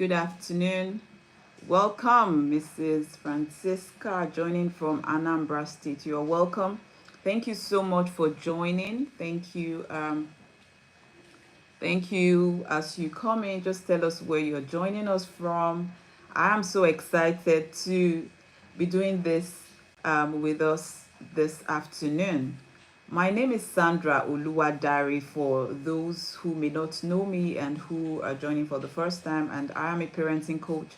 Good afternoon. Welcome, Mrs. Francisca, joining from Anambra State. You are welcome. Thank you so much for joining. Thank you. Thank you. As you come in, just tell us where you're joining us from. I am so excited to be doing this with us this afternoon. My name is Sandra Oluwadari for those who may not know me and who are joining for the first time. And I am a parenting coach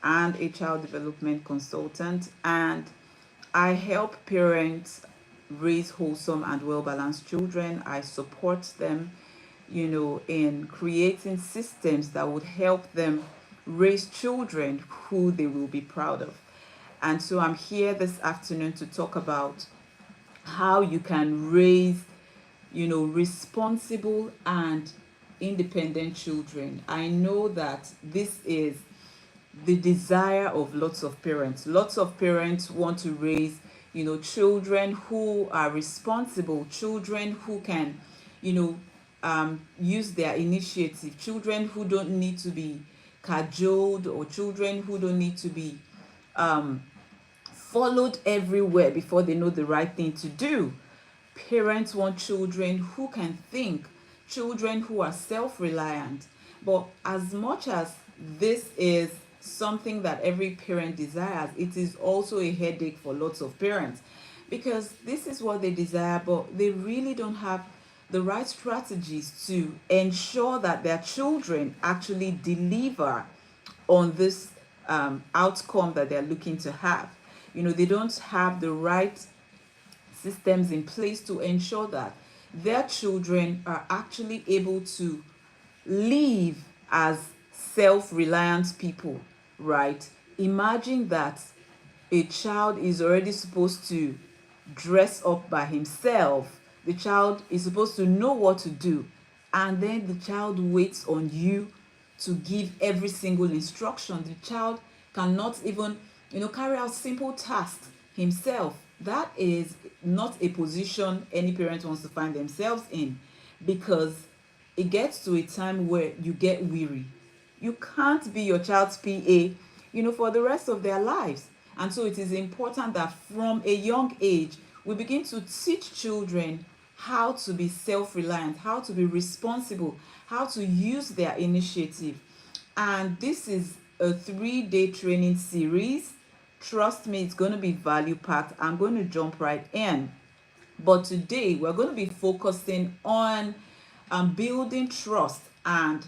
and a child development consultant. And I help parents raise wholesome and well-balanced children. I support them, in creating systems that would help them raise children who they will be proud of. And so I'm here this afternoon to talk about how you can raise, responsible and independent children. I know that this is the desire of lots of parents. Lots of parents want to raise, children who are responsible, children who can, use their initiative, children who don't need to be cajoled, or children who don't need to be followed everywhere before they know the right thing to do. Parents want children who can think, children who are self-reliant. But as much as this is something that every parent desires, it is also a headache for lots of parents, because this is what they desire, but they really don't have the right strategies to ensure that their children actually deliver on this outcome that they're looking to have. They don't have the right systems in place to ensure that their children are actually able to live as self-reliant people, right? Imagine that a child is already supposed to dress up by himself. The child is supposed to know what to do, and then the child waits on you to give every single instruction. The child cannot even, carry out simple tasks himself. That is not a position any parent wants to find themselves in, because it gets to a time where you get weary. You can't be your child's PA, for the rest of their lives. And so it is important that from a young age, we begin to teach children how to be self-reliant, how to be responsible, how to use their initiative. And this is a 3-day training series. Trust me, it's going to be value packed. I'm going to jump right in. But today, we're going to be focusing on building trust and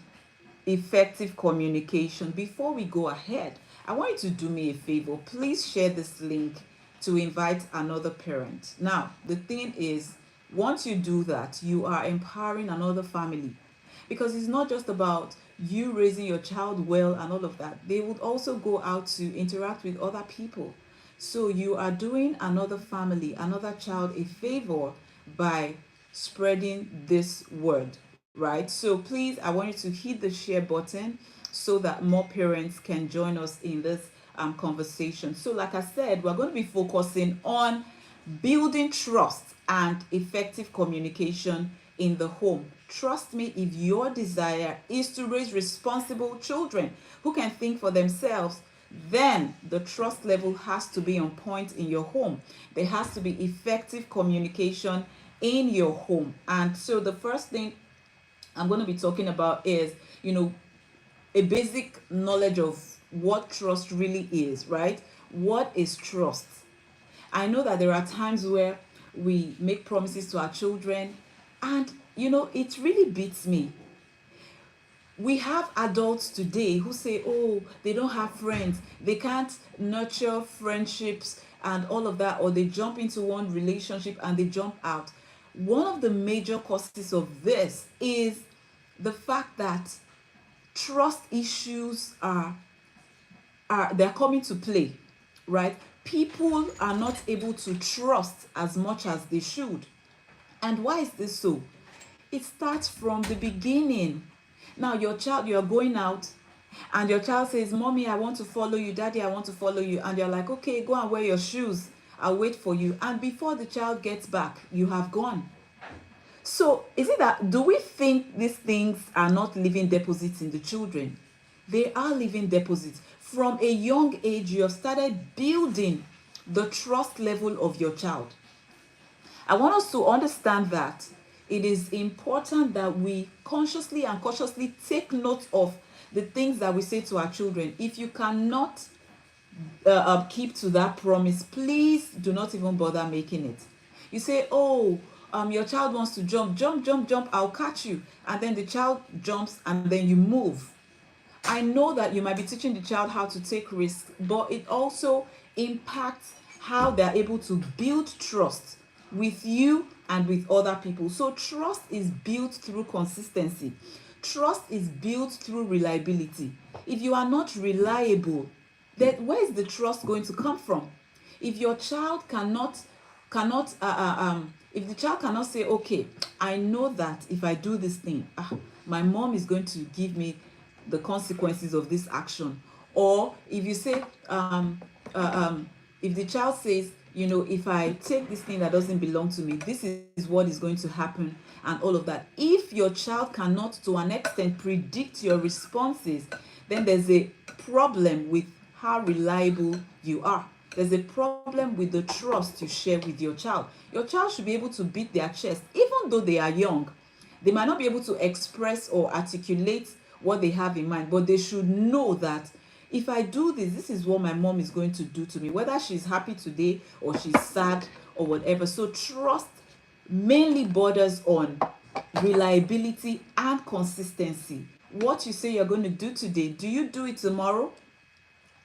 effective communication. Before we go ahead, I want you to do me a favor. Please share this link to invite another parent. Now, the thing is, once you do that, you are empowering another family, because it's not just about you raising your child well and all of that. They would also go out to interact with other people. So you are doing another family, another child a favor by spreading this word, right? So please, I want you to hit the share button so that more parents can join us in this conversation. So like I said, we're going to be focusing on building trust and effective communication in the home. Trust me, if your desire is to raise responsible children who can think for themselves, then the trust level has to be on point in your home. There has to be effective communication in your home. And so the first thing I'm going to be talking about is, a basic knowledge of what trust really is, right? What is trust? I know that there are times where we make promises to our children, and it really beats me. We have adults today who say, oh, they don't have friends, they can't nurture friendships and all of that, or they jump into one relationship and they jump out. One of the major causes of this is the fact that trust issues are they're coming to play, right? People are not able to trust as much as they should. And why is this so? It starts from the beginning. Now, your child, you're going out, and your child says, Mommy, I want to follow you. Daddy, I want to follow you. And you're like, okay, go and wear your shoes. I'll wait for you. And before the child gets back, you have gone. So is it that, do we think these things are not leaving deposits in the children? They are living deposits. From a young age, you have started building the trust level of your child. I want us to understand that it is important that we consciously and cautiously take note of the things that we say to our children. If you cannot keep to that promise, please do not even bother making it. You say, oh, your child wants to jump, jump, jump, jump, I'll catch you. And then the child jumps and then you move. I know that you might be teaching the child how to take risks, but it also impacts how they're able to build trust with you and with other people. So trust is built through consistency. Trust is built through reliability. If you are not reliable, then where is the trust going to come from? If your child cannot if the child cannot say, okay, I know that if I do this thing, my mom is going to give me the consequences of this action. Or if you say if the child says, if I take this thing that doesn't belong to me, this is what is going to happen, and all of that. If your child cannot to an extent predict your responses, then there's a problem with how reliable you are. There's a problem with the trust you share with your child. Your child should be able to beat their chest, even though they are young. They might not be able to express or articulate what they have in mind, but they should know that if I do this, this is what my mom is going to do to me, whether she's happy today or she's sad or whatever. So trust mainly borders on reliability and consistency. What you say you're going to do today, do you do it tomorrow?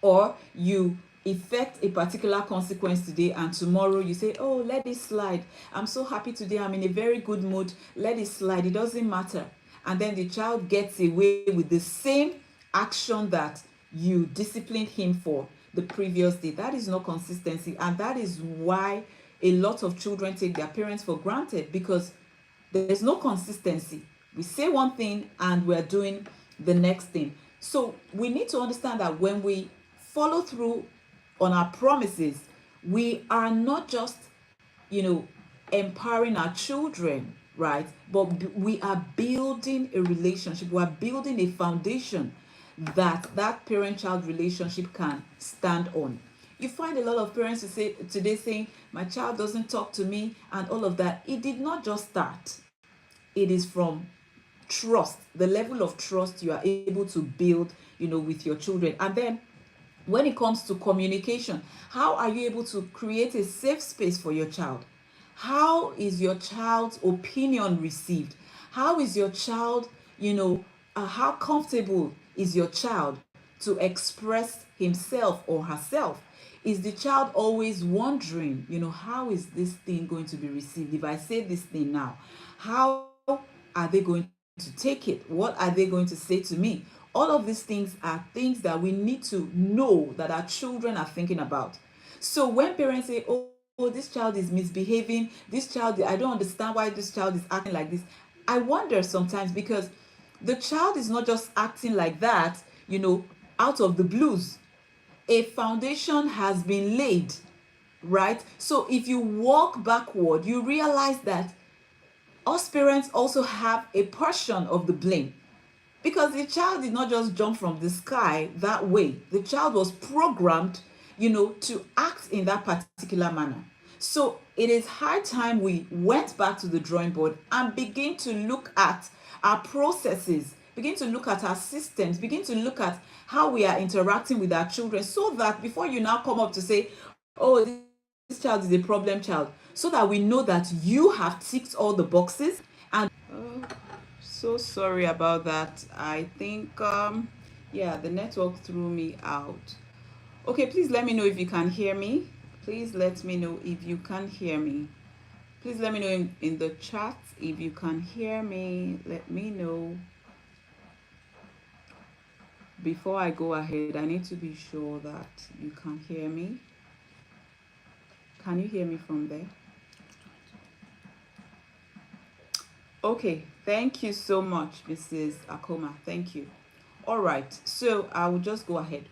Or you effect a particular consequence today and tomorrow you say, oh, let it slide. I'm so happy today. I'm in a very good mood. Let it slide. It doesn't matter. And then the child gets away with the same action that you disciplined him for the previous day. That is not consistency. And that is why a lot of children take their parents for granted, because there's no consistency. We say one thing and we're doing the next thing. So we need to understand that when we follow through on our promises, we are not just, empowering our children, right? But we are building a relationship. We are building a foundation that parent-child relationship can stand on. You find a lot of parents who say today saying, my child doesn't talk to me and all of that. It did not just start. It is from trust, the level of trust you are able to build, with your children. And then when it comes to communication, how are you able to create a safe space for your child? How is your child's opinion received? How is your child, how comfortable is your child to express himself or herself? Is the child always wondering, how is this thing going to be received? If I say this thing now, how are they going to take it? What are they going to say to me? All of these things are things that we need to know that our children are thinking about. So when parents say, oh, this child is misbehaving, I don't understand why this child is acting like this, I wonder sometimes, because the child is not just acting like that, out of the blues. A foundation has been laid, right? So if you walk backward, you realize that us parents also have a portion of the blame, because the child did not just jump from the sky that way. The child was programmed, to act in that particular manner. So it is high time we went back to the drawing board and begin to look at our processes, begin to look at our systems, begin to look at how we are interacting with our children, so that before you now come up to say, oh, this child is a problem child, so that we know that you have ticked all the boxes. And so sorry about that. I think yeah, the network threw me out. Okay, please let me know if you can hear me. Please let me know if you can hear me. Please let me know in the chat if you can hear me. Let me know. Before I go ahead, I need to be sure that you can hear me. Can you hear me from there? Okay, thank you so much, Mrs. Akoma. Thank you. All right, so I will just go ahead.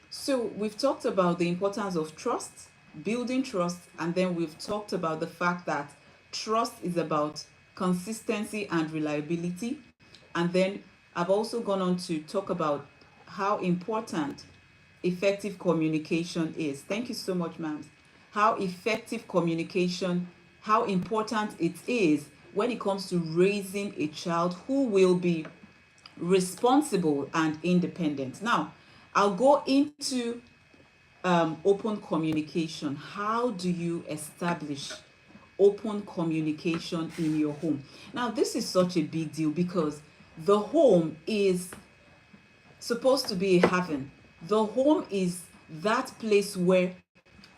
So we've talked about the importance of trust, building trust, and then we've talked about the fact that trust is about consistency and reliability. And then I've also gone on to talk about how important effective communication is. Thank you so much, ma'am. How effective communication, how important it is when it comes to raising a child who will be responsible and independent. Now, I'll go into open communication. How do you establish open communication in your home? Now, this is such a big deal because the home is supposed to be a heaven. The home is that place where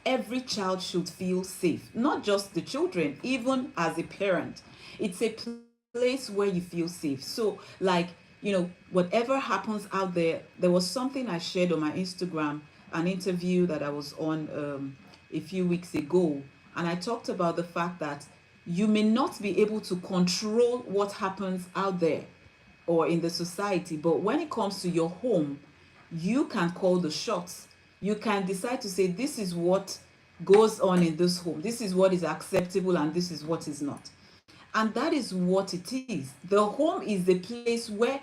every child should feel safe, not just the children, even as a parent. It's a place where you feel safe. So, like, whatever happens out there, there was something I shared on my Instagram, an interview that I was on a few weeks ago, and I talked about the fact that you may not be able to control what happens out there or in the society, but when it comes to your home, you can call the shots. You can decide to say, this is what goes on in this home, this is what is acceptable, and this is what is not. And that is what it is. The home is the place where,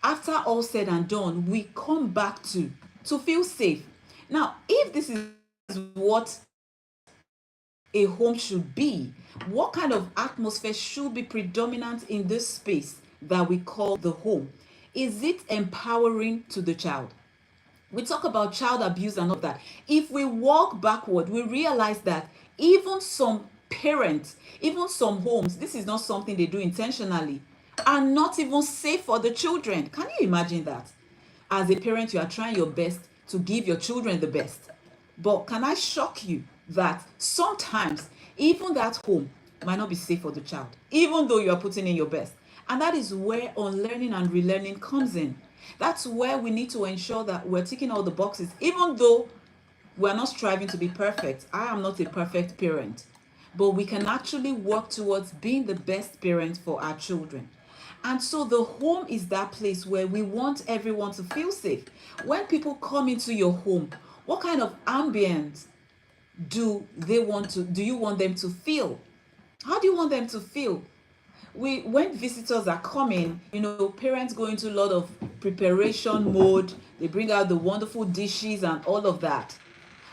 after all said and done, we come back to feel safe. Now, if this is what a home should be, what kind of atmosphere should be predominant in this space that we call the home? Is it empowering to the child? We talk about child abuse and all that. If we walk backward, we realize that even some parents, even some homes, this is not something they do intentionally, are not even safe for the children. Can you imagine that? As a parent, you are trying your best to give your children the best. But can I shock you that sometimes even that home might not be safe for the child, even though you are putting in your best? And that is where unlearning and relearning comes in. That's where we need to ensure that we're ticking all the boxes, even though we're not striving to be perfect. I am not a perfect parent, but we can actually work towards being the best parent for our children. And so the home is that place where we want everyone to feel safe. When people come into your home, what kind of ambience do you want them to feel? How do you want them to feel? When visitors are coming, parents go into a lot of preparation mode. They bring out the wonderful dishes and all of that.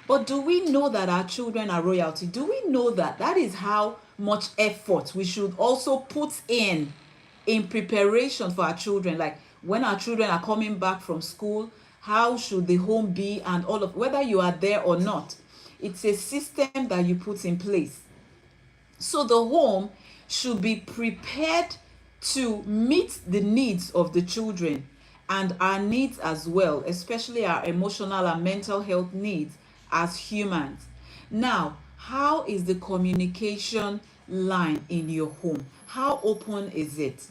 But do we know that our children are royalty? Do we know that that is how much effort we should also put in preparation for our children? Like, when our children are coming back from school, how should the home be, and all of, whether you are there or not, it's a system that you put in place. So the home should be prepared to meet the needs of the children and our needs as well, especially our emotional and mental health needs as humans. Now, how is the communication line in your home? How open is it?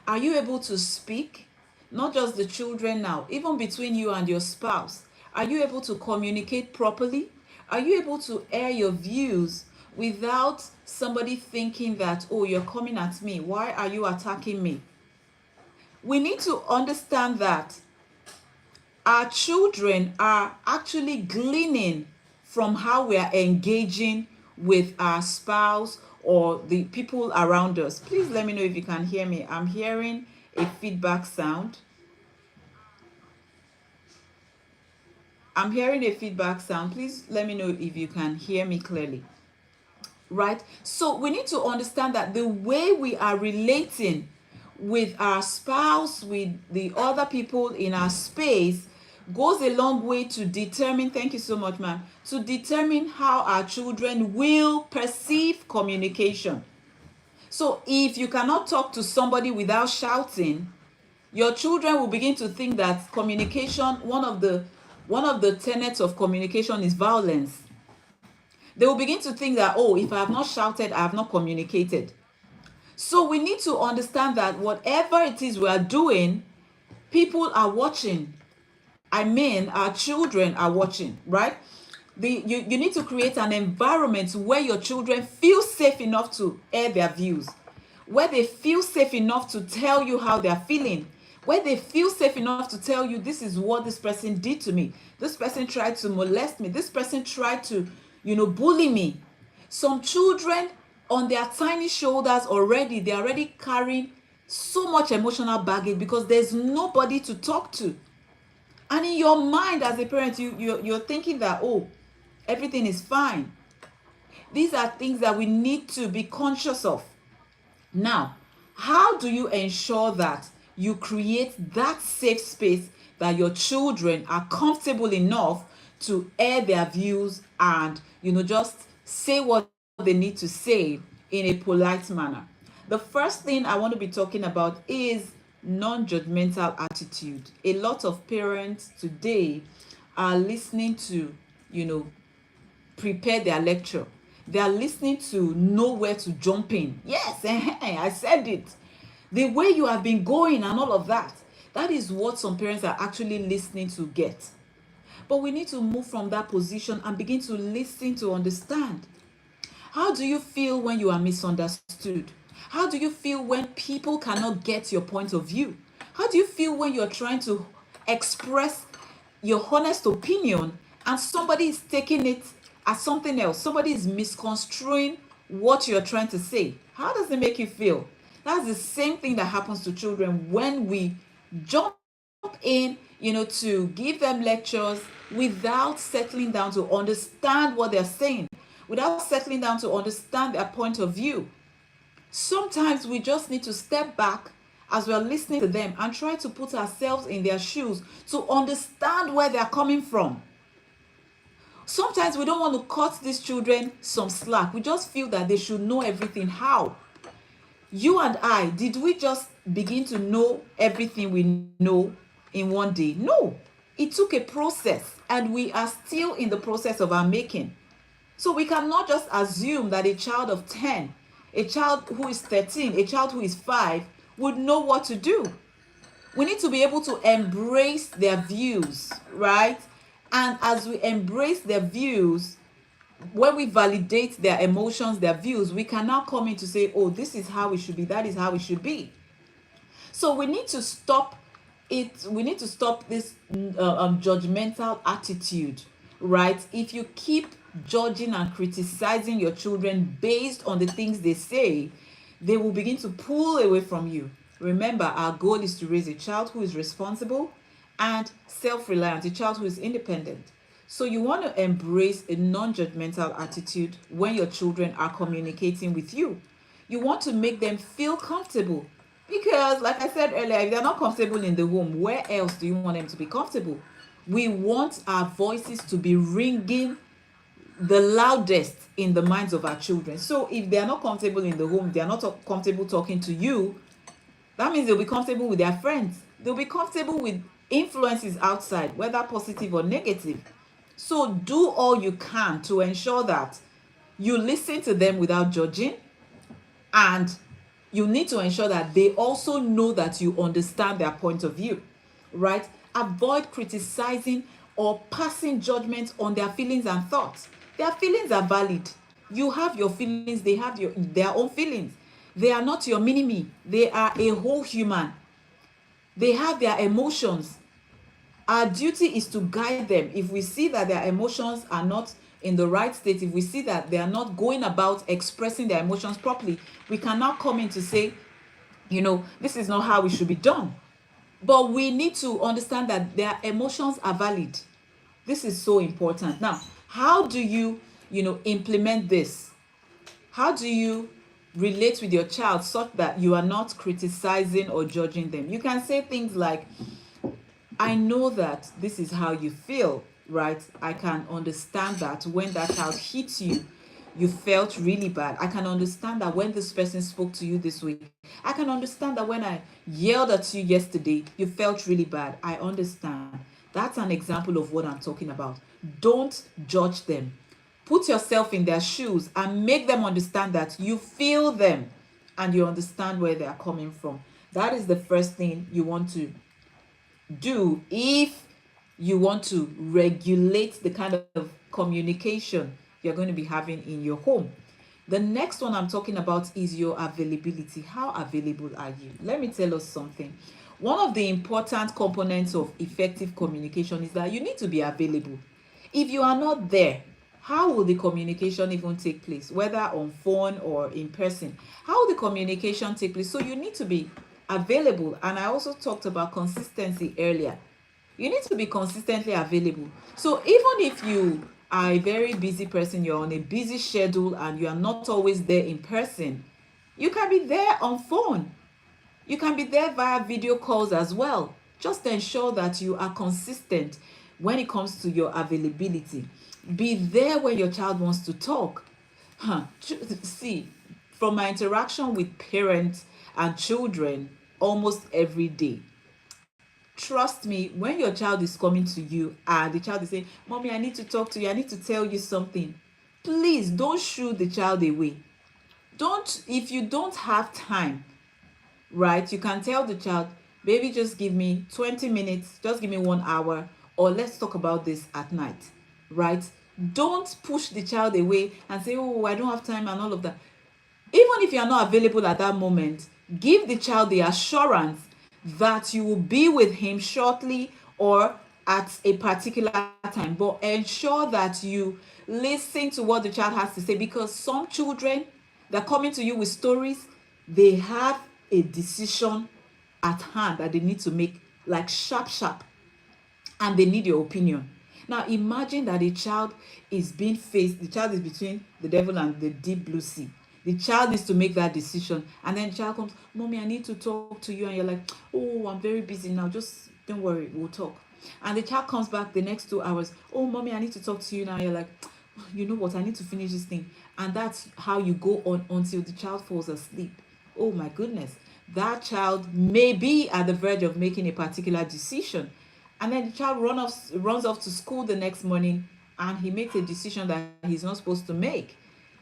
Are you able to speak? Not just the children now, even between you and your spouse. Are you able to communicate properly? Are you able to air your views without somebody thinking that, oh, you're coming at me? Why are you attacking me? We need to understand that our children are actually gleaning from how we are engaging with our spouse or the people around us. Please let me know if you can hear me. I'm hearing a feedback sound. Please let me know if you can hear me clearly. Right? So we need to understand that the way we are relating with our spouse, with the other people in our space, goes a long way to determine, thank you so much, ma'am, to determine how our children will perceive communication. So if you cannot talk to somebody without shouting, your children will begin to think that communication, one of the tenets of communication is violence. They will begin to think that, oh, if I have not shouted, I have not communicated. So we need to understand that whatever it is we are doing, people are watching. I mean, our children are watching, right? You need to create an environment where your children feel safe enough to air their views, where they feel safe enough to tell you how they're feeling, where they feel safe enough to tell you, this is what this person did to me. This person tried to molest me. This person tried to, bully me. Some children, on their tiny shoulders already, they're already carrying so much emotional baggage because there's nobody to talk to. And in your mind as a parent, you're thinking that, oh, everything is fine. These are things that we need to be conscious of. Now, how do you ensure that you create that safe space that your children are comfortable enough to air their views and, just say what they need to say in a polite manner? The first thing I want to be talking about is non-judgmental attitude. A lot of parents today are listening to, prepare their lecture. They are listening to know where to jump in. Yes, I said it. The way you have been going and all of that. That is what some parents are actually listening to get. But we need to move from that position and begin to listen to understand. How do you feel when you are misunderstood? How do you feel when people cannot get your point of view? How do you feel when you're trying to express your honest opinion and somebody is taking it as something else? Somebody is misconstruing what you're trying to say. How does it make you feel? That's the same thing that happens to children when we jump in, to give them lectures without settling down to understand what they're saying, without settling down to understand their point of view. Sometimes we just need to step back as we're listening to them and try to put ourselves in their shoes to understand where they're coming from. Sometimes we don't want to cut these children some slack. We just feel that they should know everything. How? You and I, did we just begin to know everything we know in one day? No. It took a process, and we are still in the process of our making. So we cannot just assume that a child of 10, a child who is 13, a child who is 5 would know what to do. We need to be able to embrace their views, right? And as we embrace their views, when we validate their emotions, their views, we can now come in to say, oh, this is how it should be, that is how it should be. So we need to stop it. We need to stop this judgmental attitude, right? If you keep judging and criticizing your children based on the things they say, they will begin to pull away from you. Remember, our goal is to raise a child who is responsible and self-reliant, a child who is independent. So you want to embrace a non-judgmental attitude when your children are communicating with you. You want to make them feel comfortable, because like I said earlier, if they're not comfortable in the home, where else do you want them to be comfortable? We want our voices to be ringing the loudest in the minds of our children. So if they are not comfortable in the home, they are not comfortable talking to you, that means they'll be comfortable with their friends. They'll be comfortable with influences outside, whether positive or negative. So do all you can to ensure that you listen to them without judging, and you need to ensure that they also know that you understand their point of view, right? Avoid criticizing or passing judgment on their feelings and thoughts. Their feelings are valid. You have your feelings, they have their own feelings. They are not your mini-me. They are a whole human. They have their emotions. Our duty is to guide them. If we see that their emotions are not in the right state, if we see that they are not going about expressing their emotions properly, we can now come in to say, this is not how it should be done. But we need to understand that their emotions are valid. This is so important. Now, how do you, implement this? How do you relate with your child such that you are not criticizing or judging them? You can say things like, I know that this is how you feel, right? I can understand that when that child hits you, you felt really bad. I can understand that when this person spoke to you this week. I can understand that when I yelled at you yesterday, you felt really bad. I understand. That's an example of what I'm talking about. Don't judge them. Put yourself in their shoes and make them understand that you feel them and you understand where they are coming from. That is the first thing you want to do if you want to regulate the kind of communication you're going to be having in your home. The next one I'm talking about is your availability. How available are you? Let me tell us something. One of the important components of effective communication is that you need to be available. If you are not there, how will the communication even take place, whether on phone or in person? How will the communication take place? So you need to be available. And I also talked about consistency earlier. You need to be consistently available. So even if you are a very busy person, you're on a busy schedule and you are not always there in person, you can be there on phone. You can be there via video calls as well. Just ensure that you are consistent when it comes to your availability. Be there when your child wants to talk. See, from my interaction with parents and children almost every day, trust me, when your child is coming to you and the child is saying, Mommy, I need to talk to you, I need to tell you something, please don't shoo the child away. Don't, if you don't have time, right, you can tell the child, baby, just give me 20 minutes, just give me 1 hour, or let's talk about this at night, right? Don't push the child away and say, oh, I don't have time and all of that. Even if you are not available at that moment, give the child the assurance that you will be with him shortly or at a particular time, but ensure that you listen to what the child has to say, because some children that are coming to you with stories, they have a decision at hand that they need to make, like sharp sharp, and they need your opinion. Now imagine that a child is being faced, the child is between the devil and the deep blue sea. The child needs to make that decision, and then the child comes, Mommy, I need to talk to you, and you're like, oh, I'm very busy now, just don't worry, we'll talk. And the child comes back the next 2 hours, oh, Mommy, I need to talk to you now. You're like, you know what, I need to finish this thing. And that's how you go on until the child falls asleep. Oh my goodness, that child may be at the verge of making a particular decision, and then the child runs off to school the next morning, and he makes a decision that he's not supposed to make.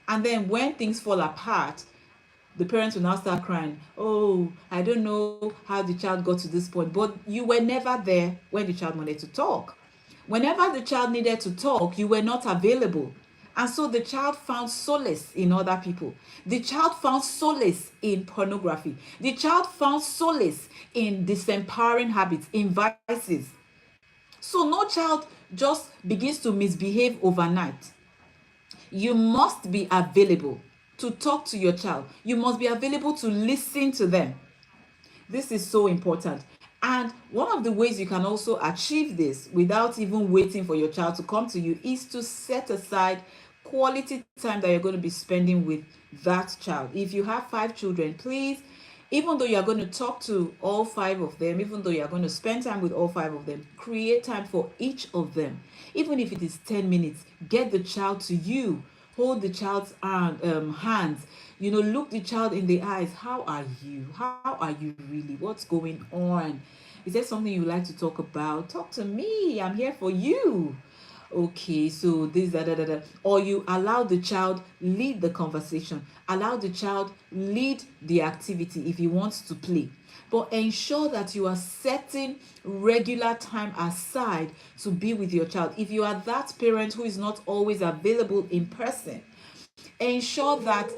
And then when things fall apart, the parents will now start crying, oh, I don't know how the child got to this point, but you were never there when the child wanted to talk. Whenever the child needed to talk, you were not available. And so the child found solace in other people. The child found solace in pornography. The child found solace in disempowering habits, in vices. So no child just begins to misbehave overnight. You must be available to talk to your child. You must be available to listen to them. This is so important. And one of the ways you can also achieve this without even waiting for your child to come to you is to set aside quality time that you're going to be spending with that child. If you have 5 children, please, even though you're going to talk to all 5 of them, even though you're going to spend time with all 5 of them, create time for each of them. Even if it is 10 minutes, get the child to you, hold the child's hands, look the child in the eyes. How are you? How are you really? What's going on? Is there something you like to talk about? Talk to me. I'm here for you. Okay, so this, or you allow the child lead the conversation, allow the child lead the activity if he wants to play, but ensure that you are setting regular time aside to be with your child. If you are that parent who is not always available in person, ensure that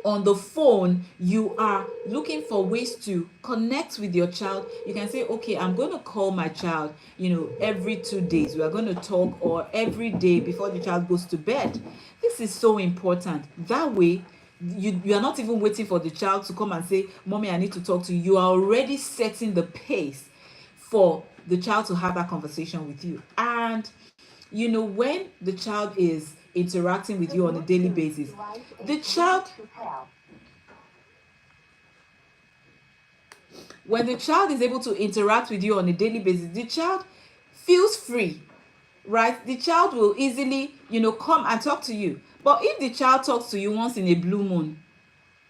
on the phone you are looking for ways to connect with your child. You can say, okay, I'm going to call my child, every 2 days we are going to talk, or every day before the child goes to bed. This is so important. That way you are not even waiting for the child to come and say, Mommy, I need to talk to you. You are already setting the pace for the child to have that conversation with you. And when the child is interacting with you on a daily basis, the child when the child is able to interact with you on a daily basis, the child feels free, right? The child will easily, come and talk to you. But if the child talks to you once in a blue moon,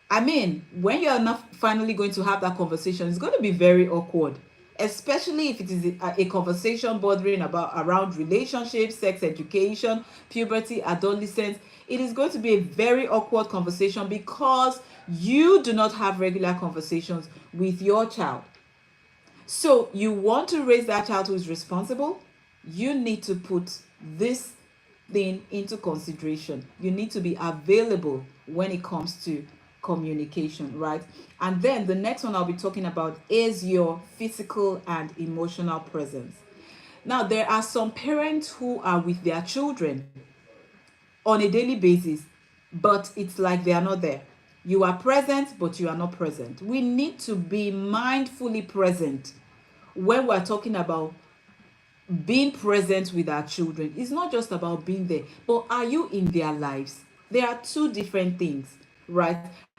I mean, when you're not finally going to have that conversation, it's going to be very awkward, especially if it is a conversation bordering around relationships, sex education, puberty, adolescence. It is going to be a very awkward conversation because you do not have regular conversations with your child. So you want to raise that child who is responsible. You need to put this thing into consideration. You need to be available when it comes to communication, right? And then the next one I'll be talking about is your physical and emotional presence. Now, there are some parents who are with their children on a daily basis, but it's like they are not there. You are present, but you are not present. We need to be mindfully present when we're talking about being present with our children is not just about being there, but are you in their lives? There are two different things, right?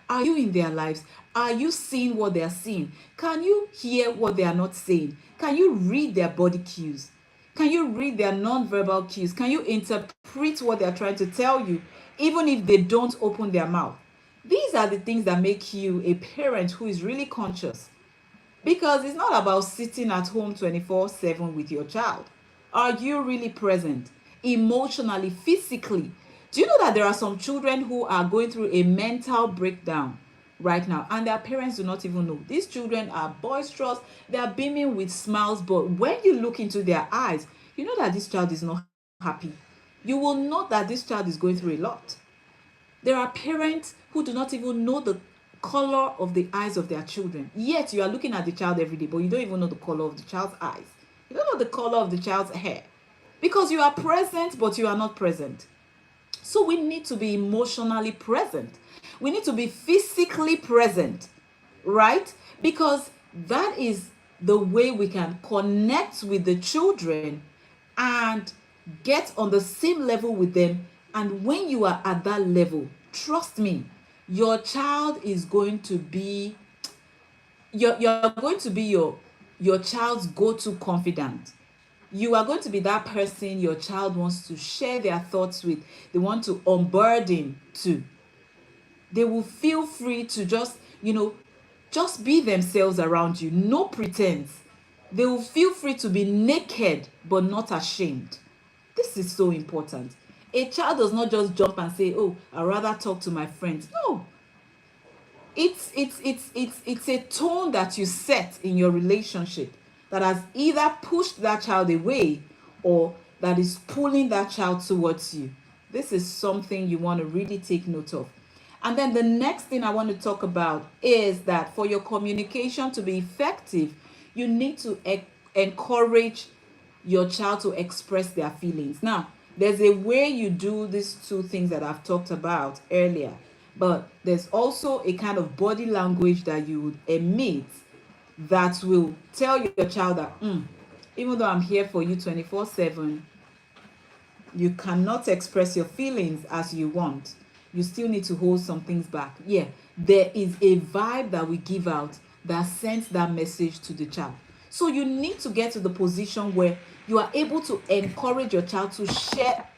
Are you in their lives? Are you seeing what they are seeing? Can you hear what they are not saying? Can you read their body cues? Can you read their non-verbal cues? Can you interpret what they are trying to tell you, even if they don't open their mouth? These are the things that make you a parent who is really conscious, because it's not about sitting at home 24/7 with your child. Are you really present emotionally, physically? Do you know that there are some children who are going through a mental breakdown right now and their parents do not even know? These children are boisterous, they are beaming with smiles, but when you look into their eyes, you know that this child is not happy. You will know that this child is going through a lot. There are parents who do not even know the color of the eyes of their children. Yet you are looking at the child every day, but you don't even know the color of the child's eyes. You don't know the color of the child's hair. Because you are present, but you are not present. So we need to be emotionally present. We need to be physically present, right? Because that is the way we can connect with the children and get on the same level with them. And when you are at that level, trust me, your child is going to be you're going to be your child's go-to confidant. You are going to be that person your child wants to share their thoughts with. They want to unburden to. They will feel free to just be themselves around you. No pretense. They will feel free to be naked but not ashamed. This is so important. A child does not just jump and say, "Oh, I'd rather talk to my friends." No. It's a tone that you set in your relationship that has either pushed that child away or that is pulling that child towards you. This is something you want to really take note of. And then the next thing I want to talk about is that for your communication to be effective, you need to encourage your child to express their feelings. Now, there's a way you do these two things that I've talked about earlier, but there's also a kind of body language that you would emit that will tell your child that even though I'm here for you 24/7, you cannot express your feelings as you want. You still need to hold some things back. Yeah, there is a vibe that we give out that sends that message to the child. So you need to get to the position where you are able to encourage your child to share,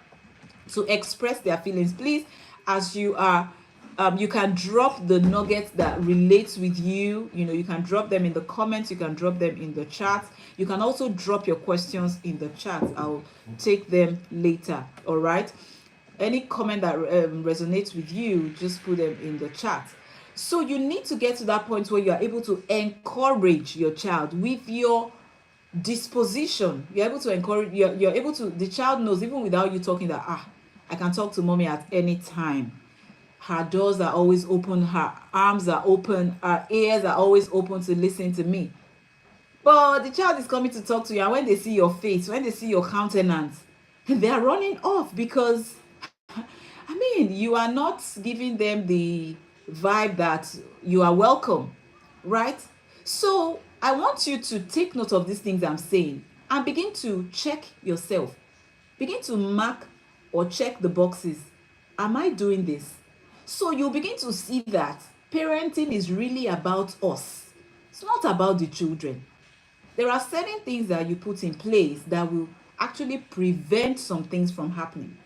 to express their feelings. Please, as you are, you can drop the nuggets that relates with you. You can drop them in the comments. You can drop them in the chat. You can also drop your questions in the chat. I'll take them later. All right. Any comment that resonates with you, just put them in the chat. So you need to get to that point where you are able to encourage your child with your disposition. You're able to encourage, you're able to, the child knows even without you talking that, I can talk to mommy at any time. Her doors are always open, her arms are open, her ears are always open to listen to me. But the child is coming to talk to you, and when they see your face, when they see your countenance, they are running off because you are not giving them the vibe that you are welcome, right? So I want you to take note of these things I'm saying and begin to check yourself. Begin to mark or check the boxes. Am I doing this? So you'll begin to see that parenting is really about us. It's not about the children. There are certain things that you put in place that will actually prevent some things from happening,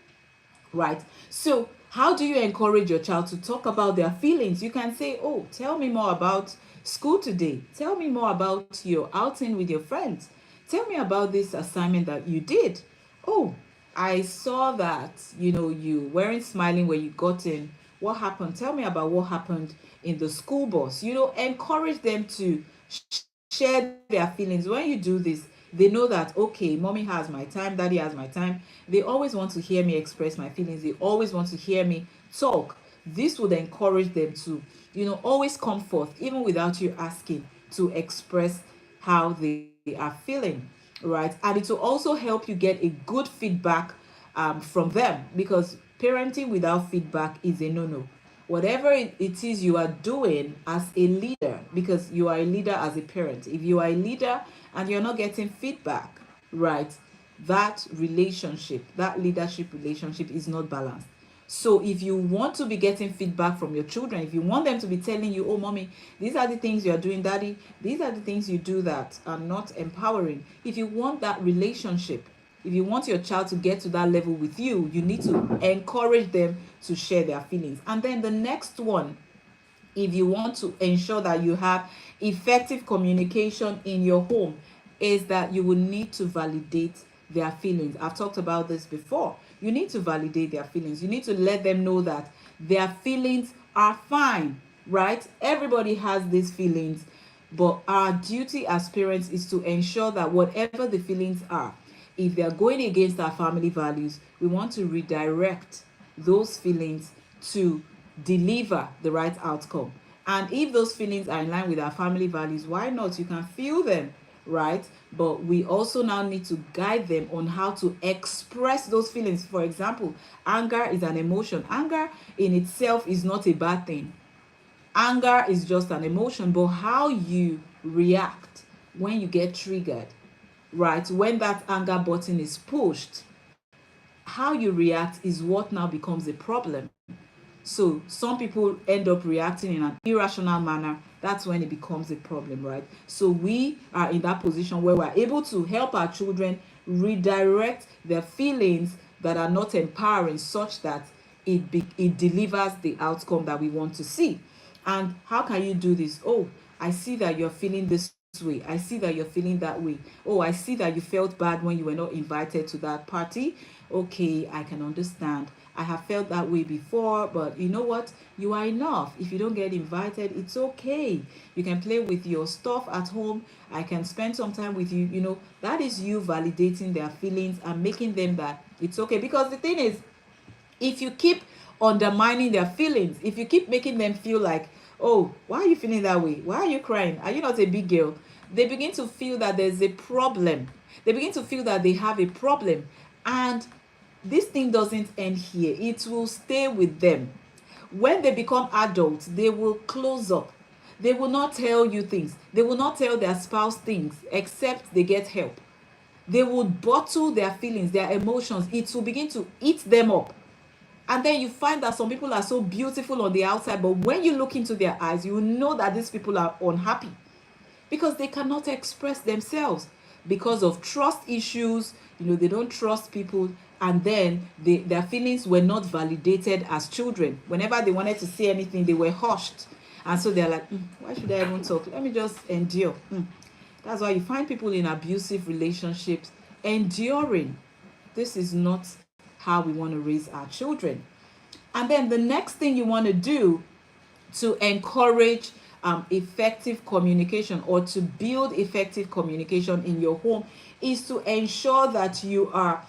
right? So how do you encourage your child to talk about their feelings? You can say, "Oh, tell me more about school today. Tell me more about your outing with your friends. Tell me about this assignment that you did. Oh, I saw that, you weren't smiling when you got in. What happened? Tell me about what happened in the school bus." Encourage them to share their feelings. When you do this, they know that, okay, mommy has my time, daddy has my time. They always want to hear me express my feelings. They always want to hear me talk. This would encourage them to, always come forth, even without you asking, to express how they are feeling, right? And it will also help you get a good feedback from them, because parenting without feedback is a no-no. Whatever it is you are doing as a leader, because you are a leader as a parent, if you are a leader and you're not getting feedback, right, that relationship, that leadership relationship is not balanced. So if you want to be getting feedback from your children, if you want them to be telling you, oh mommy, these are the things you're doing, daddy, these are the things you do that are not empowering. If you want that relationship, if you want your child to get to that level with you, you need to encourage them to share their feelings. And then the next one, if you want to ensure that you have effective communication in your home, is that you will need to validate their feelings. I've talked about this before. You need to validate their feelings. You need to let them know that their feelings are fine, right? Everybody has these feelings, but our duty as parents is to ensure that whatever the feelings are, if they are going against our family values, we want to redirect those feelings to deliver the right outcome. And if those feelings are in line with our family values, why not? You can feel them, right? But we also now need to guide them on how to express those feelings. For example, anger is an emotion. Anger in itself is not a bad thing. Anger is just an emotion, but how you react when you get triggered, right? When that anger button is pushed, how you react is what now becomes a problem. So some people end up reacting in an irrational manner. That's when it becomes a problem, right? So we are in that position where we're able to help our children redirect their feelings that are not empowering, such that it delivers the outcome that we want to see. And how can you do this? Oh, I see that you're feeling this way. I see that you're feeling that way. Oh, I see that you felt bad when you were not invited to that party. Okay, I can understand. I have felt that way before, but you know what? You are enough. If you don't get invited, it's okay. You can play with your stuff at home. I can spend some time with you. You know, that is you validating their feelings and making them that it's okay. Because the thing is, if you keep undermining their feelings, if you keep making them feel like, oh, why are you feeling that way? Why are you crying? Are you not a big girl? They begin to feel that there's a problem. They begin to feel that they have a problem. And this thing doesn't end here, it will stay with them. When they become adults, they will close up. They will not tell you things. They will not tell their spouse things except they get help. They will bottle their feelings, their emotions. It will begin to eat them up. And then you find that some people are so beautiful on the outside, but when you look into their eyes, you know that these people are unhappy because they cannot express themselves because of trust issues. You know, they don't trust people, and then their feelings were not validated as children. Whenever they wanted to say anything, they were hushed, and so they're like, why should I even talk? Let me just endure. That's why you find people in abusive relationships enduring. This is not how we want to raise our children. And then the next thing you want to do to encourage effective communication, or to build effective communication in your home, is to ensure that you are,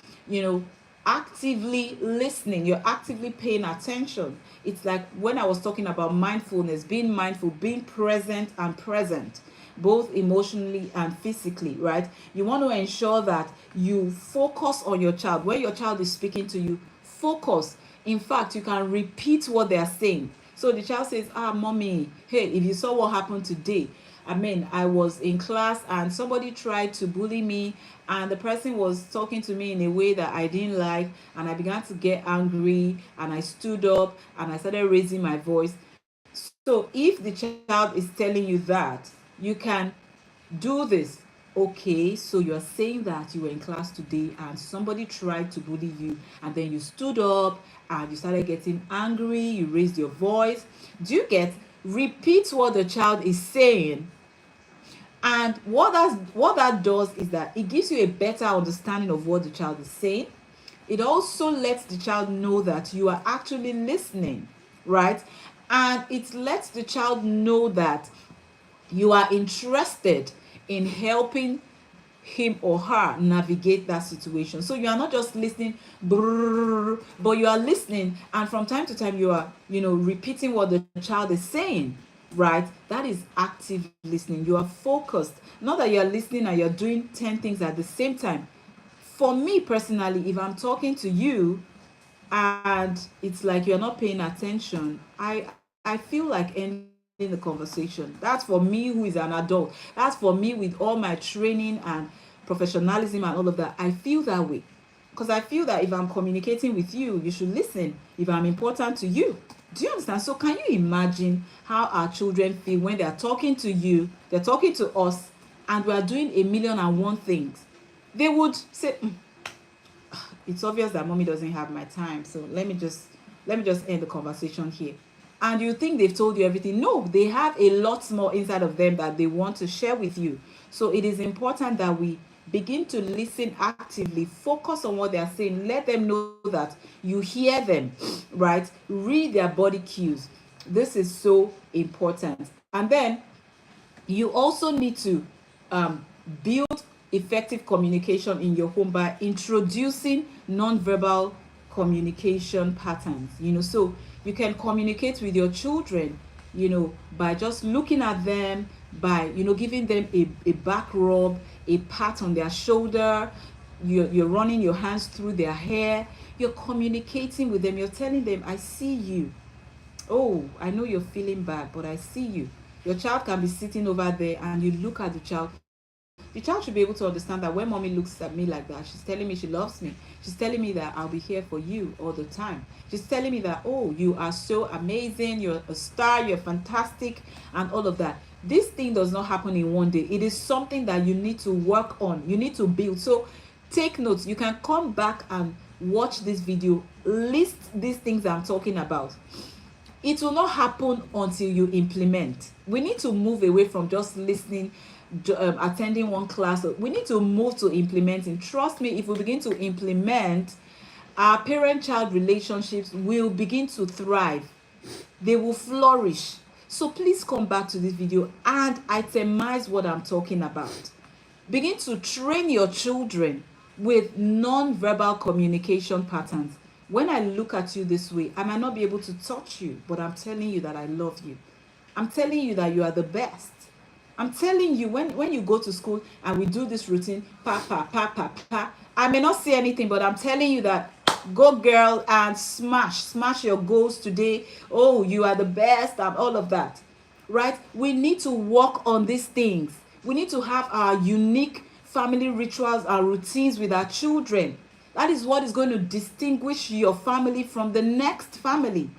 actively listening. You're actively paying attention. It's like when I was talking about mindfulness, being mindful, being present and present, both emotionally and physically, right? You want to ensure that you focus on your child. When your child is speaking to you, focus. In fact, you can repeat what they are saying. So the child says, mommy, hey, if you saw what happened today, I was in class and somebody tried to bully me, and the person was talking to me in a way that I didn't like, and I began to get angry, and I stood up and I started raising my voice. So if the child is telling you that, you can do this. Okay, so you're saying that you were in class today and somebody tried to bully you, and then you stood up and you started getting angry, you raised your voice. Do you get? Repeat what the child is saying. And what that does is that it gives you a better understanding of what the child is saying. It also lets the child know that you are actually listening, right? And it lets the child know that you are interested in helping him or her navigate that situation. So you are not just listening, but you are listening, and from time to time you are, repeating what the child is saying, right? That is active listening. You are focused. Not that you are listening and you're doing 10 things at the same time. For me personally, if I'm talking to you and it's like you're not paying attention, I feel like ending the conversation. That's for me, who is an adult. That's for me with all my training and professionalism and all of that. I feel that way. Because I feel that if I'm communicating with you, you should listen if I'm important to you. Do you understand? So can you imagine how our children feel when they are talking to you, they're talking to us, and we are doing a million and one things? They would say, it's obvious that mommy doesn't have my time, so let me just end the conversation here. And you think they've told you everything. No, they have a lot more inside of them that they want to share with you. So it is important that we begin to listen actively, focus on what they are saying, let them know that you hear them, right? Read their body cues. This is so important. And then you also need to build effective communication in your home by introducing non-verbal communication patterns. So you can communicate with your children, by just looking at them, by giving them a back rub, a pat on their shoulder. You're running your hands through their hair. You're communicating with them. You're telling them, I see you. Oh, I know you're feeling bad, but I see you. Your child can be sitting over there and you look at the child. The child should be able to understand that when mommy looks at me like that, she's telling me she loves me. She's telling me that I'll be here for you all the time. She's telling me that, oh, you are so amazing, you're a star, you're fantastic, and all of that. This thing does not happen in one day. It is something that you need to work on. You need to build. So take notes. You can come back and watch this video. List these things I'm talking about. It will not happen until you implement. We need to move away from just listening, attending one class. We need to move to implementing. Trust me, if we begin to implement, our parent-child relationships will begin to thrive. They will flourish. So please come back to this video and itemize what I'm talking about. Begin to train your children with non-verbal communication patterns. When I look at you this way, I might not be able to touch you, but I'm telling you that I love you. I'm telling you that you are the best. I'm telling you, when you go to school and we do this routine, pa, pa, pa, pa, pa, I may not say anything, but I'm telling you that go girl and smash your goals today. Oh, you are the best and all of that, right? We need to work on these things. We need to have our unique family rituals and routines with our children. That is what is going to distinguish your family from the next family,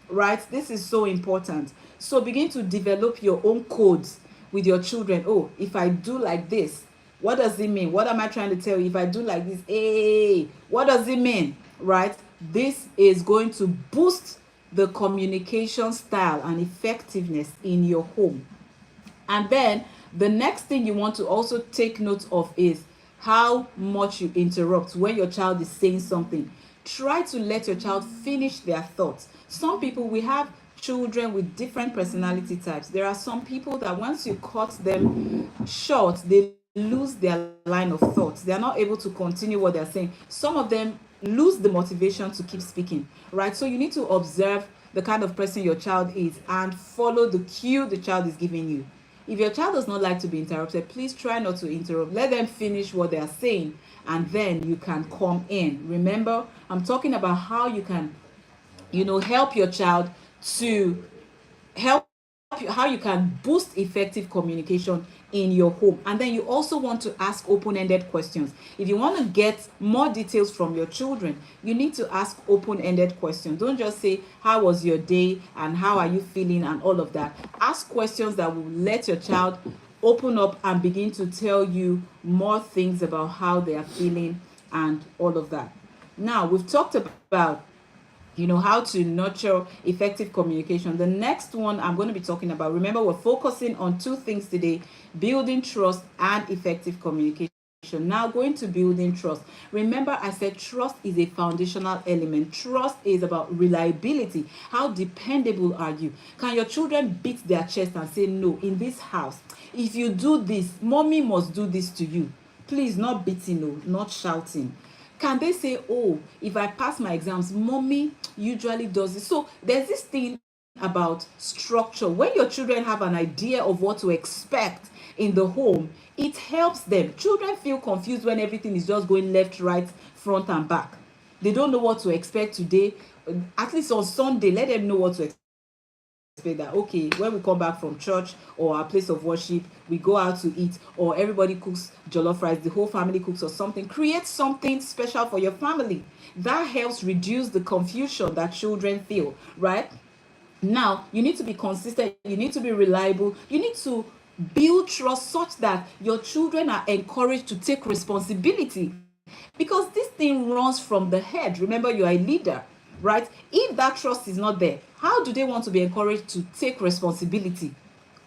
right? This is so important. So begin to develop your own codes with your children. Oh, if I do like this, what does it mean? What am I trying to tell you? If I do like this, hey, what does it mean? Right? This is going to boost the communication style and effectiveness in your home. And then the next thing you want to also take note of is how much you interrupt when your child is saying something. Try to let your child finish their thoughts. Some people, we have children with different personality types. There are some people that once you cut them short, they lose their line of thought. They are not able to continue what they're saying. Some of them lose the motivation to keep speaking, right? So you need to observe the kind of person your child is and follow the cue the child is giving you. If your child does not like to be interrupted, please try not to interrupt. Let them finish what they are saying and then you can come in. Remember, I'm talking about how you can, help your child to help you, how you can boost effective communication in your home. And then you also want to ask open-ended questions. If you want to get more details from your children, you need to ask open-ended questions. Don't just say, how was your day and how are you feeling and all of that. Ask questions that will let your child open up and begin to tell you more things about how they are feeling and all of that. Now, we've talked about how to nurture effective communication. The next one I'm going to be talking about, remember, we're focusing on two things today: building trust and effective communication. Now, going to building trust. Remember, I said trust is a foundational element. Trust is about reliability. How dependable are you? Can your children beat their chest and say, no, in this house, if you do this, mommy must do this to you? Please, not beating, no, not shouting. Can they say, oh, if I pass my exams, mommy usually does this? So there's this thing about structure. When your children have an idea of what to expect in the home, it helps them. Children feel confused when everything is just going left, right, front, and back. They don't know what to expect today. At least on Sunday, let them know what to expect. that, okay, when we come back from church or our place of worship, we go out to eat, or everybody cooks jollof rice, the whole family cooks or something. Create something special for your family. That helps reduce the confusion that children feel, right? Now, you need to be consistent, you need to be reliable, you need to build trust such that your children are encouraged to take responsibility, because this thing runs from the head. Remember, you are a leader, right? If that trust is not there, how do they want to be encouraged to take responsibility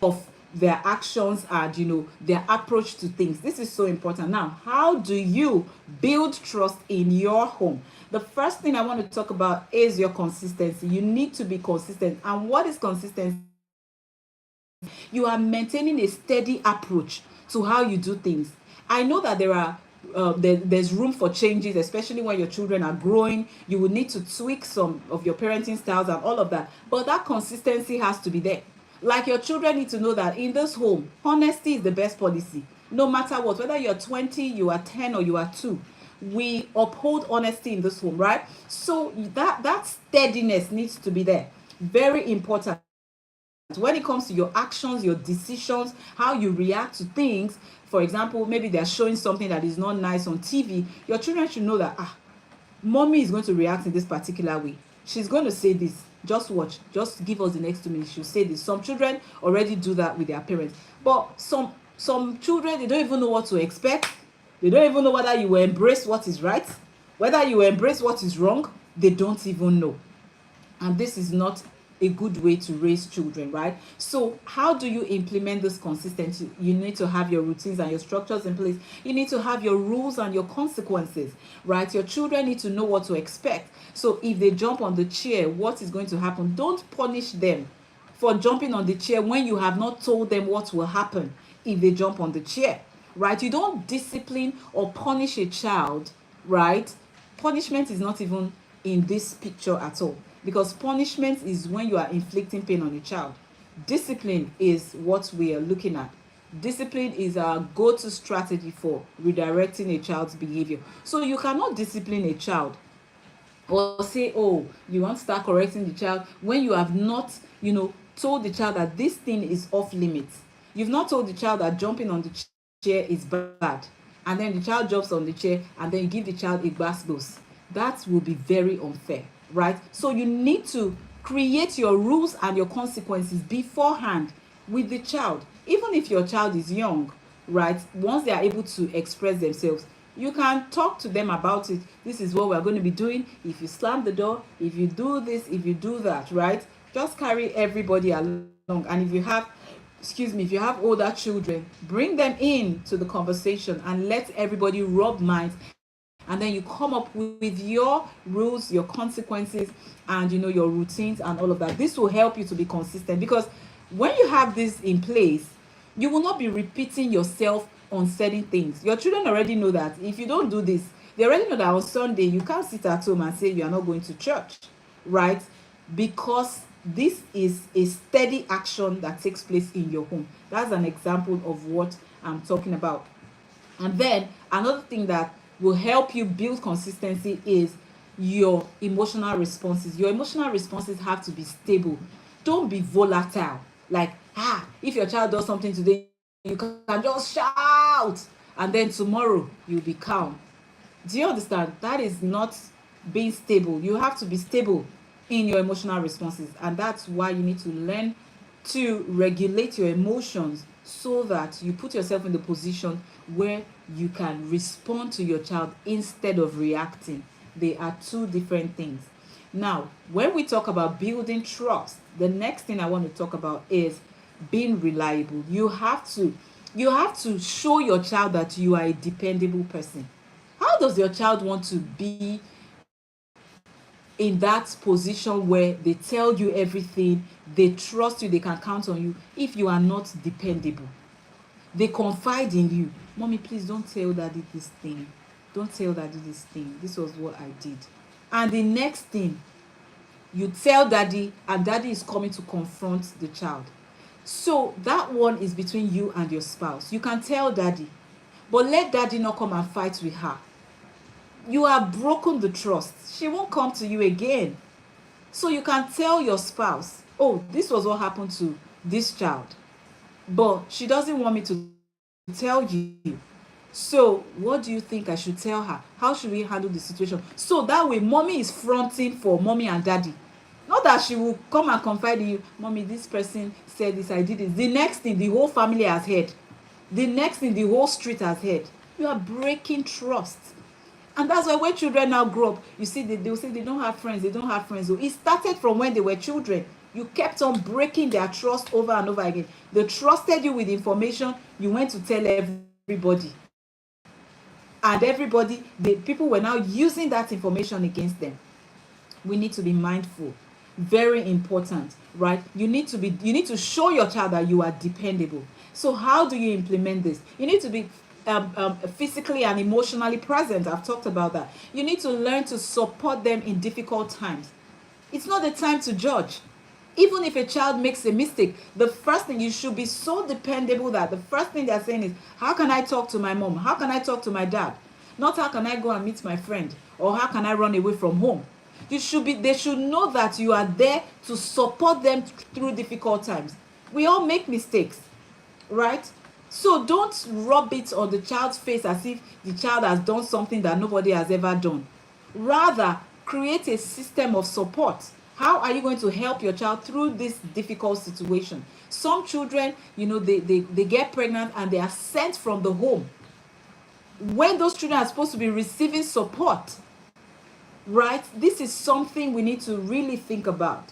of their actions and their approach to things? This is so important. Now, how do you build trust in your home? The first thing I want to talk about is your consistency. You need to be consistent. And what is consistency? You are maintaining a steady approach to how you do things. I know that there's room for changes, especially when your children are growing. You will need to tweak some of your parenting styles and all of that, but that consistency has to be there. Like, your children need to know that in this home, honesty is the best policy. No matter what, whether you're 20, you are 10, or you are 2, we uphold honesty in this home, right? So that steadiness needs to be there. Very important. When it comes to your actions, your decisions, how you react to things. For example, maybe they're showing something that is not nice on TV. Your children should know that, mommy is going to react in this particular way. She's going to say this. Just watch. Just give us the next 2 minutes. She'll say this. Some children already do that with their parents. But some children, they don't even know what to expect. They don't even know whether you will embrace what is right, whether you will embrace what is wrong. They don't even know. And this is not a good way to raise children, right? So how do you implement this consistency? You need to have your routines and your structures in place. You need to have your rules and your consequences, right? Your children need to know what to expect. So if they jump on the chair, what is going to happen? Don't punish them for jumping on the chair when you have not told them what will happen if they jump on the chair, right? You don't discipline or punish a child, right? Punishment is not even in this picture at all, because punishment is when you are inflicting pain on a child. Discipline is what we are looking at. Discipline is our go-to strategy for redirecting a child's behavior. So you cannot discipline a child or say, oh, you want to start correcting the child when you have not told the child that this thing is off limits. You've not told the child that jumping on the chair is bad, and then the child jumps on the chair and then you give the child a gbas. That will be very unfair, right? So you need to create your rules and your consequences beforehand with the child. Even if your child is young, right? Once they are able to express themselves, you can talk to them about it. This is what we're going to be doing. If you slam the door, if you do this, if you do that, right? Just carry everybody along. And if you have older children, bring them in to the conversation and let everybody rub minds. And then you come up with your rules, your consequences, and your routines and all of that. This will help you to be consistent, because when you have this in place, you will not be repeating yourself on certain things. Your children already know that if you don't do this, they already know that on Sunday you can't sit at home and say you are not going to church, right? Because this is a steady action that takes place in your home. That's an example of what I'm talking about. And then another thing that will help you build consistency is your emotional responses. Your emotional responses have to be stable. Don't be volatile. Like, if your child does something today, you can just shout, and then tomorrow you'll be calm. Do you understand? That is not being stable. You have to be stable in your emotional responses, and that's why you need to learn to regulate your emotions so that you put yourself in the position where you can respond to your child instead of reacting. They are two different things. Now, when we talk about building trust, the next thing I want to talk about is being reliable. You have to show your child that you are a dependable person. How does your child want to be in that position where they tell you everything, they trust you, they can count on you, if you are not dependable? They confide in you. Mommy, please don't tell daddy this thing. Don't tell daddy this thing. This was what I did. And the next thing, you tell daddy, and daddy is coming to confront the child. So that one is between you and your spouse. You can tell daddy, but let daddy not come and fight with her. You have broken the trust. She won't come to you again. So you can tell your spouse, oh, this was what happened to this child, but she doesn't want me to tell you. So what do you think I should tell her? How should we handle the situation? So that way mommy is fronting for mommy and daddy. Not that she will come and confide in you, mommy, this person said this, I did it. The next thing, the whole family has heard. The next thing, the whole street has heard. You are breaking trust. And that's why when children now grow up, you see, they will say they don't have friends, they don't have friends. So it started from when they were children. You kept on breaking their trust over and over again. They trusted you with information, you went to tell everybody. And everybody, the people were now using that information against them. We need to be mindful. Very important, right? You need to show your child that you are dependable. So how do you implement this? You need to be physically and emotionally present. I've talked about that. You need to learn to support them in difficult times. It's not the time to judge. Even if a child makes a mistake, the first thing, you should be so dependable that the first thing they're saying is, how can I talk to my mom? How can I talk to my dad? Not how can I go and meet my friend, or how can I run away from home? They should know that you are there to support them through difficult times. We all make mistakes, right? So don't rub it on the child's face as if the child has done something that nobody has ever done. Rather, create a system of support. How are you going to help your child through this difficult situation? Some children, they get pregnant and they are sent from the home when those children are supposed to be receiving support, right? This is something we need to really think about.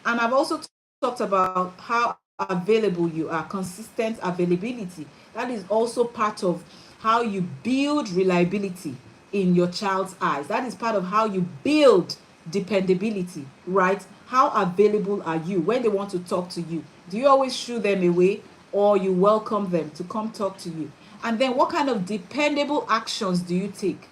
And I've also talked about how available you are, consistent availability. That is also part of how you build reliability in your child's eyes. That is part of how you build dependability, right? How available are you when they want to talk to you? Do you always shoo them away, or you welcome them to come talk to you? And then what kind of dependable actions do you take?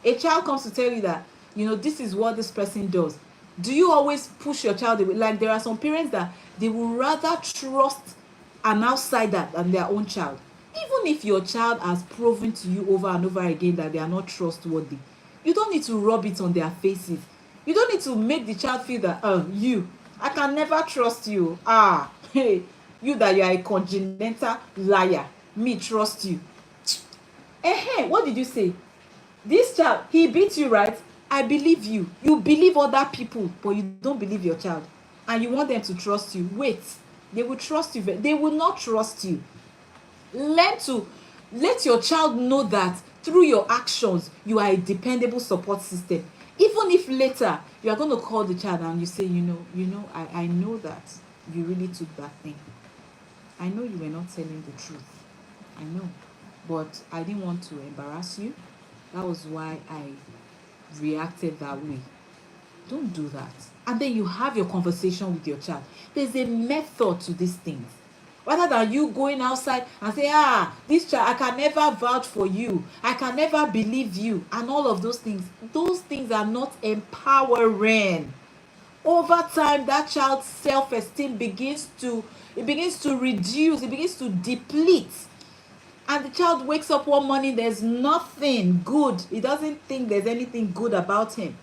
A child comes to tell you that, this is what this person does. Do you always push your child away? Like, there are some parents that they would rather trust an outsider than their own child. Even if your child has proven to you over and over again that they are not trustworthy, you don't need to rub it on their faces. You don't need to make the child feel that, I can never trust you. Hey, you that you are a congenital liar. Me trust you. What did you say? This child, he beat you, right? I believe you. You believe other people, but you don't believe your child. And you want them to trust you. Wait. They will trust you. They will not trust you. Learn to let your child know that through your actions, you are a dependable support system. Even if later you are going to call the child and you say, I know that you really took that thing. I know you were not telling the truth. I know. But I didn't want to embarrass you. That was why I reacted that way. Don't do that. And then you have your conversation with your child. There's a method to these things. Rather than you going outside and say, this child, I can never vouch for you. I can never believe you. And all of those things. Those things are not empowering. Over time, that child's self-esteem begins to reduce. It begins to deplete. And the child wakes up one morning, there's nothing good. He doesn't think there's anything good about him.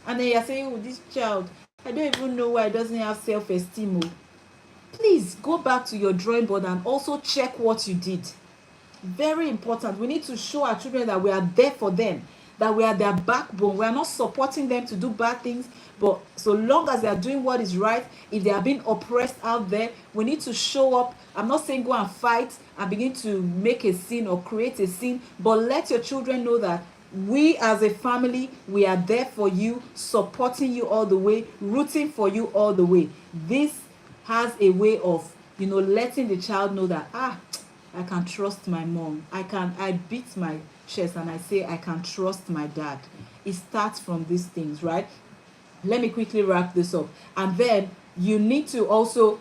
And then you're saying, this child, I don't even know why he doesn't have self-esteem. Please go back to your drawing board and also check what you did. Very important. We need to show our children that we are there for them, that we are their backbone. We are not supporting them to do bad things, but so long as they are doing what is right, if they are being oppressed out there, we need to show up. I'm not saying go and fight and begin to make a scene or create a scene, but let your children know that we as a family, we are there for you, supporting you all the way, rooting for you all the way. This has a way of, letting the child know that, I can trust my mom. I beat my chest and I say I can trust my dad. It starts from these things, right? Let me quickly wrap this up. And then you need to also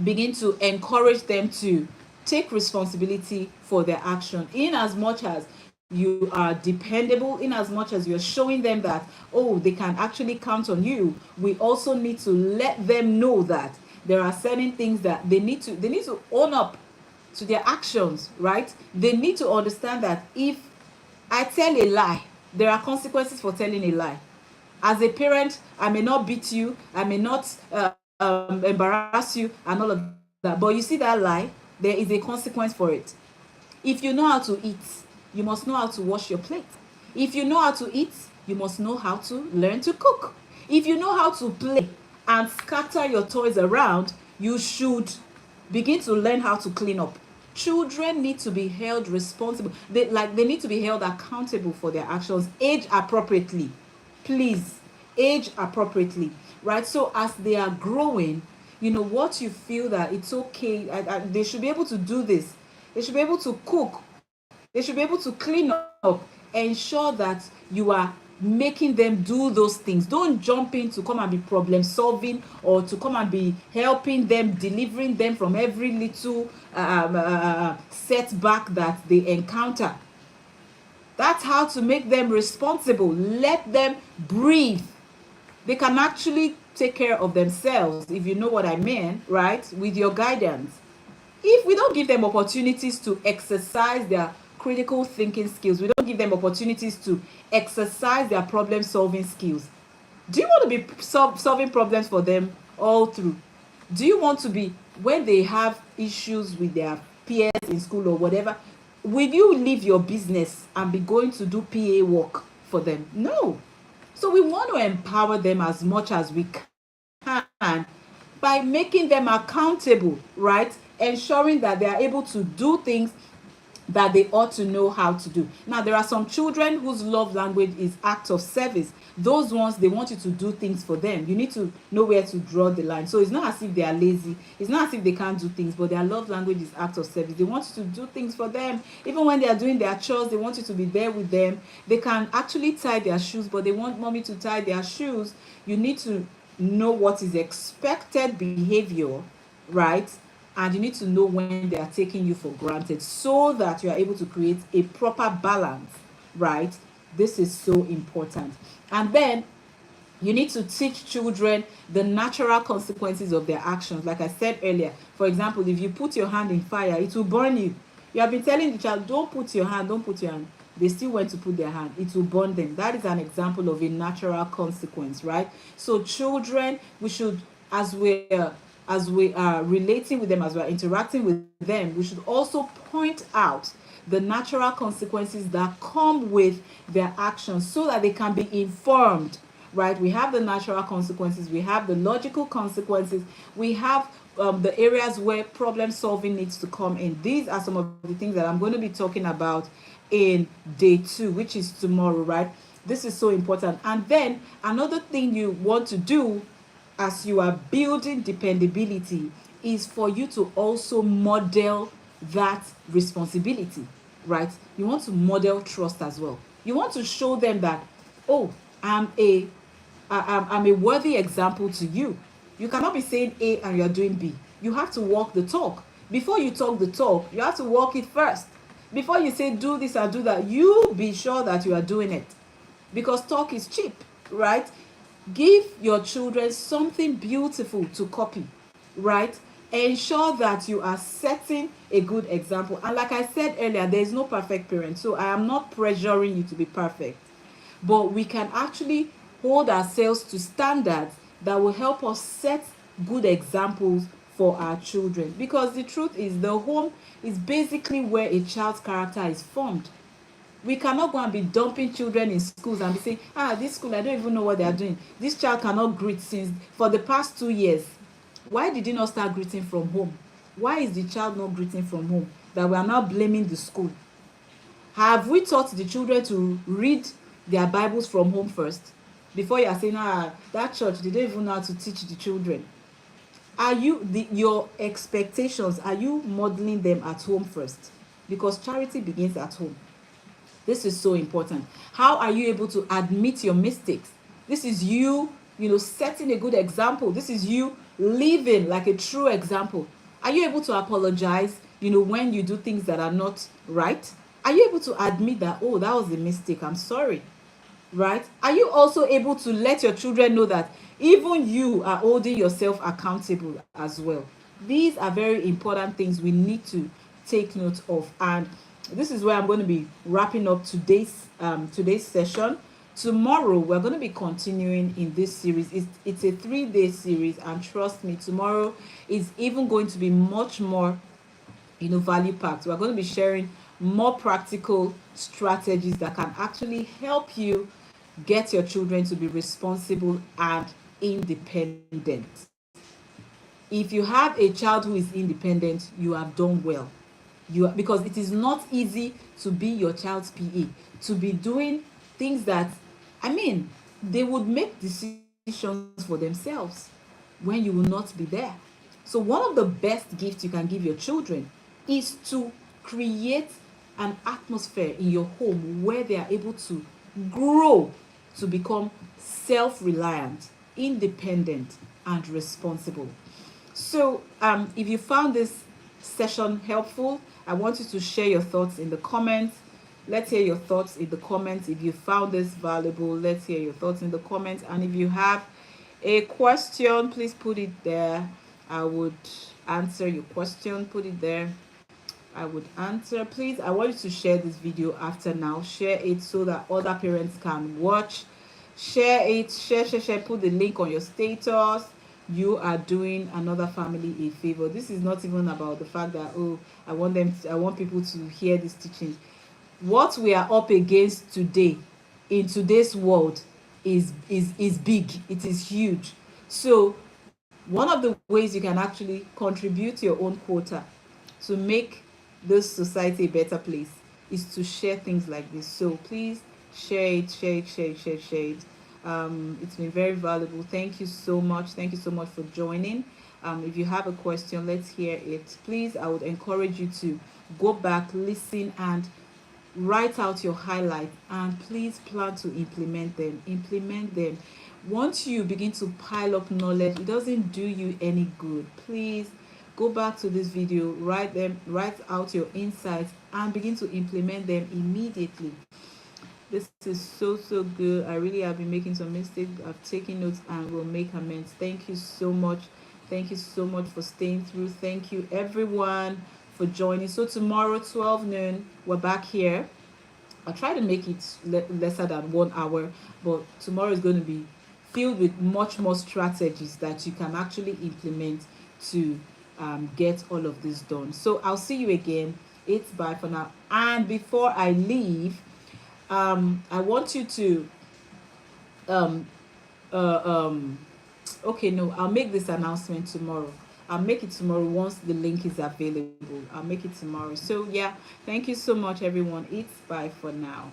begin to encourage them to take responsibility for their action, in as much as you are dependable, in as much as you're showing them that, they can actually count on you. We also need to let them know that there are certain things that they need to own up to their actions, right? They need to understand that if I tell a lie, there are consequences for telling a lie. As a parent, I may not beat you, I may not embarrass you and all of that. But you see that lie, there is a consequence for it. If you know how to eat, you must know how to wash your plate. If you know how to eat, you must know how to learn to cook. If you know how to play and scatter your toys around, you should begin to learn how to clean up. Children need to be held responsible. They need to be held accountable for their actions, age appropriately. Please, age appropriately, right? So as they are growing, what you feel that it's okay, they should be able to do this. They should be able to cook. They should be able to clean up. Ensure that you are making them do those things. Don't jump in to come and be problem solving, or to come and be helping them, delivering them from every little setback that they encounter. That's how to make them responsible. Let them breathe. They can actually take care of themselves, if you know what I mean, right? With your guidance. If we don't give them opportunities to exercise their critical thinking skills, we don't give them opportunities to exercise their problem solving skills, do you want to be solving problems for them all through? Do you want to be, when they have issues with their peers in school or whatever, will you leave your business and be going to do PA work for them? No. So we want to empower them as much as we can by making them accountable, right? Ensuring that they are able to do things that they ought to know how to do. Now, there are some children whose love language is acts of service. Those ones, they want you to do things for them. You need to know where to draw the line. So it's not as if they are lazy. It's not as if they can't do things, but their love language is acts of service. They want you to do things for them. Even when they are doing their chores, they want you to be there with them. They can actually tie their shoes, but they want mommy to tie their shoes. You need to know what is expected behavior, right? And you need to know when they are taking you for granted, so that you are able to create a proper balance, right? This is so important. And then you need to teach children the natural consequences of their actions. Like I said earlier, for example, if you put your hand in fire, it will burn you. You have been telling the child, don't put your hand, don't put your hand. They still went to put their hand. It will burn them. That is an example of a natural consequence, right? So children, we should, as we are relating with them, as we are interacting with them, we should also point out the natural consequences that come with their actions, so that they can be informed, right? We have the natural consequences, we have the logical consequences, we have the areas where problem solving needs to come in. These are some of the things that I'm going to be talking about in day 2, which is tomorrow, right? This is so important. And then another thing you want to do as you are building dependability is for you to also model that responsibility, right? You want to model trust as well. You want to show them that, oh, I'm a worthy example to you. You cannot be saying A and you're doing B. You have to walk the talk. Before you talk the talk, you have to walk it first. Before you say do this or do that, you be sure that you are doing it. Because talk is cheap, right? Give your children something beautiful to copy, right? Ensure that you are setting a good example. And like I said earlier, there is no perfect parent. So I am not pressuring you to be perfect. But we can actually hold ourselves to standards that will help us set good examples for our children. Because the truth is, the home is basically where a child's character is formed. We cannot go and be dumping children in schools and be saying, this school, I don't even know what they are doing. This child cannot greet since for the past 2 years. Why did he not start greeting from home? Why is the child not greeting from home? That we are now blaming the school. Have we taught the children to read their Bibles from home first? Before you are saying, that church, they don't even know how to teach the children. Are you, your expectations, are you modeling them at home first? Because charity begins at home. This is so important. How are you able to admit your mistakes? This is you, setting a good example. This is you living like a true example. Are you able to apologize, when you do things that are not right? Are you able to admit that, oh, that was a mistake, I'm sorry, right? Are you also able to let your children know that even you are holding yourself accountable as well? These are very important things we need to take note of. And this is where I'm going to be wrapping up today's session. Tomorrow we're going to be continuing in this series. It's a 3-day series, and trust me, tomorrow is even going to be much more, value packed. We're going to be sharing more practical strategies that can actually help you get your children to be responsible and independent. If you have a child who is independent, you have done well. Because it is not easy to be your child's PA, to be doing things that, I mean, they would make decisions for themselves when you will not be there. So one of the best gifts you can give your children is to create an atmosphere in your home where they are able to grow to become self-reliant, independent, and responsible. So, if you found this session helpful, I want you to share your thoughts in the comments. Let's hear your thoughts in the comments. If you found this valuable, let's hear your thoughts in the comments. And if you have a question, please put it there. I would answer your question. Put it there. I would answer. Please, I want you to share this video after now. Share it so that other parents can watch. Share it. Share. Put the link on your status. You are doing another family a favor. This is not even about the fact that, oh, I want people to hear these teachings. What we are up against today in today's world is big. It is huge. So one of the ways you can actually contribute your own quota to make this society a better place is to share things like this. So please share it. It's been very valuable. Thank you so much. Thank you so much for joining. If you have a question, let's hear it. Please, I would encourage you to go back, listen, and write out your highlights, and please plan to implement them. Once you begin to pile up knowledge, it doesn't do you any good. Please go back to this video, write out your insights, and begin to implement them immediately. This is so good. I really have been making some mistakes. I've taken notes and will make amends. Thank you so much. Thank you so much for staying through. Thank you everyone for joining. So tomorrow 12 noon we're back here. I'll try to make it lesser than 1 hour, but tomorrow is going to be filled with much more strategies that you can actually implement to get all of this done. So I'll see you again. It's bye for now. And before I leave, I want you to um okay, no, I'll make this announcement tomorrow. I'll make it tomorrow once the link is available. I'll make it tomorrow. So yeah, thank you so much everyone. It's bye for now.